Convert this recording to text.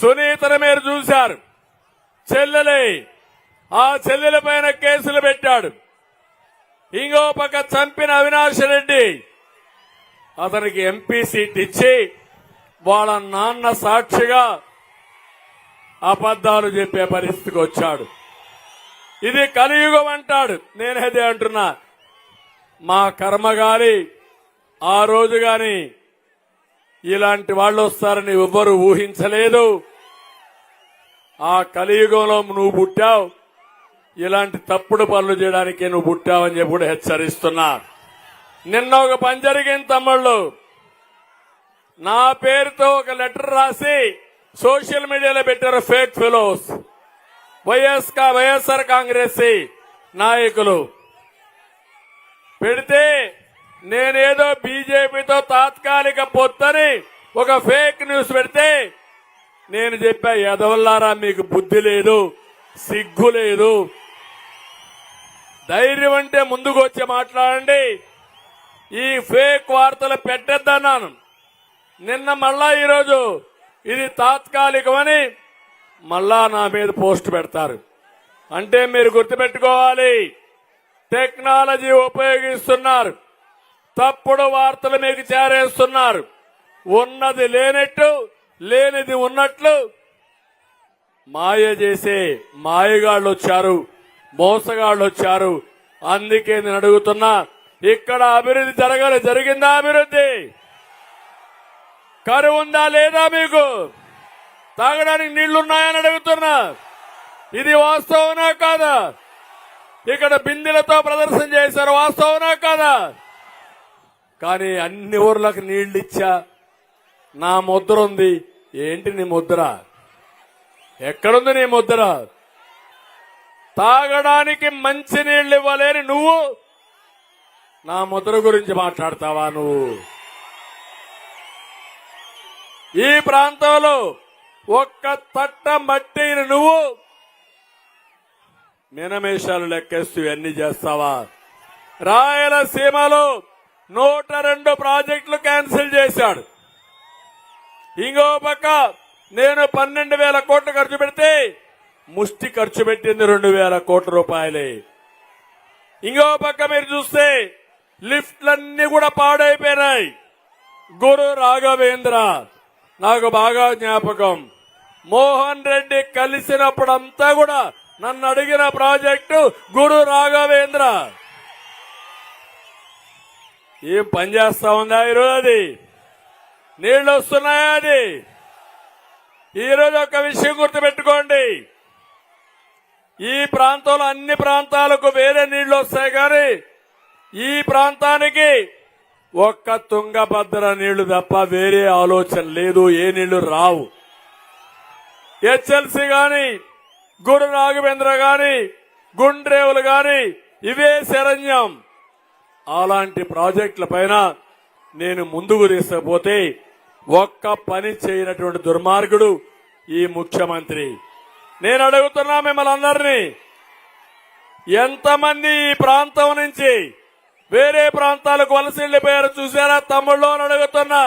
సునీతను మీరు చూశారు. చెల్లెలే ఆ చెల్లెల పైన కేసులు పెట్టాడు. ఇంకో పక్క చంపిన అవినాష్ రెడ్డి అతనికి ఎంపీ సీట్ ఇచ్చి వాళ్ళ నాన్న సాక్షిగా అబద్దాలు చెప్పే పరిస్థితికి వచ్చాడు. ఇది కలియుగం అంటాడు. నేనదే అంటున్నా, మా కర్మ గాని ఆ రోజు గాని ఇలాంటి వాళ్ళు వస్తారని ఎవ్వరూ ఊహించలేదు. ఆ కలియుగంలో నువ్వు పుట్టావు, ఇలాంటి తప్పుడు పనులు చేయడానికి నువ్వు పుట్టావని చెప్పి కూడా హెచ్చరిస్తున్నా. నిన్న ఒక పని జరిగింది తమ్ముళ్ళు. నా పేరుతో ఒక లెటర్ రాసి సోషల్ మీడియాలో పెట్టారు ఫేక్ ఫెలోస్. వైఎస్ఆర్ కాంగ్రెస్ నాయకులు పెడితే నేనేదో బీజేపీతో తాత్కాలిక పొత్తని ఒక ఫేక్ న్యూస్ పెడితే నేను చెప్పా, ఎదవల్లారా మీకు బుద్ధి లేదు, సిగ్గు లేదు, ధైర్యం అంటే ముందుకు వచ్చి మాట్లాడండి, ఈ ఫేక్ వార్తలు పెట్టొద్దన్నాను. నిన్న మళ్ళా ఈరోజు ఇది తాత్కాలికమని మళ్ళా నా మీద పోస్ట్ పెడతారు. అంటే మీరు గుర్తుపెట్టుకోవాలి, టెక్నాలజీ ఉపయోగిస్తున్నారు, తప్పుడు వార్తలు మీకు చేరేస్తున్నారు. ఉన్నది లేనట్టు, లేనిది ఉన్నట్లు మాయ చేసే మాయగాళ్ళు వచ్చారు, మోసగాళ్ళు వచ్చారు. అందుకే నేను అడుగుతున్నా, ఇక్కడ అభివృద్ధి జరిగిందా? అభివృద్ధి కరువు ఉందా లేదా? మీకు తాగడానికి నీళ్లున్నాయని అడుగుతున్నా. ఇది వాస్తవనా కాదా? ఇక్కడ బిందెలతో ప్రదర్శన చేశారు, వాస్తవనా కాదా? కానీ అన్ని ఊర్లకు నీళ్లు ఇచ్చా, నా ముద్ర ఉంది. ఏంటి నీ ముద్ర? ఎక్కడుంది నీ ముద్ర? తాగడానికి మంచి నీళ్లు ఇవ్వలేని నువ్వు నా ముద్ర గురించి మాట్లాడతావా? నువ్వు ఈ ప్రాంతంలో ఒక్క తట్ట మట్టిని నువ్వు మినమేషాలు లెక్కేస్తూ ఇవన్నీ చేస్తావా? రాయలసీమలో 102 ప్రాజెక్టులు క్యాన్సిల్ చేశాడు. ఇంకో పక్క నేను 12,000 కోట్లు ఖర్చు పెడితే ముష్టి ఖర్చు పెట్టింది 2,000 కోట్ల రూపాయలే. ఇంకో పక్క మీరు చూస్తే లిఫ్ట్లన్నీ కూడా పాడైపోయినాయి. గురు రాఘవేంద్ర నాకు బాగా జ్ఞాపకం. మోహన్ రెడ్డి కలిసినప్పుడంతా కూడా నన్ను అడిగిన ప్రాజెక్టు గురు రాఘవేంద్ర. ఏం పనిచేస్తా ఉందా ఈరోజు? అది నీళ్లు వస్తున్నాయా? అది ఈరోజు ఒక విషయం గుర్తుపెట్టుకోండి, ఈ ప్రాంతంలో అన్ని ప్రాంతాలకు వేరే నీళ్లు వస్తాయి, కానీ ఈ ప్రాంతానికి ఒక్క తుంగభద్ర నీళ్లు తప్ప వేరే ఆలోచన లేదు. ఏ నీళ్లు రావు. హెచ్ఎల్సీ గాని, గురు రాఘవేంద్ర గాని, గుండ్రేవులు గాని ఇవే శరణ్యం. అలాంటి ప్రాజెక్టుల పైన నేను ముందుకు తీసుకుపోతే ఒక్క పని చేయనటువంటి దుర్మార్గుడు ఈ ముఖ్యమంత్రి. నేను అడుగుతున్నా మిమ్మల్ని అందరినీ, ఎంతమంది ఈ ప్రాంతం నుంచి వేరే ప్రాంతాలకు వలస వెళ్లిపోయారో చూసారా తమ్ముళ్ళు అని అడుగుతున్నా.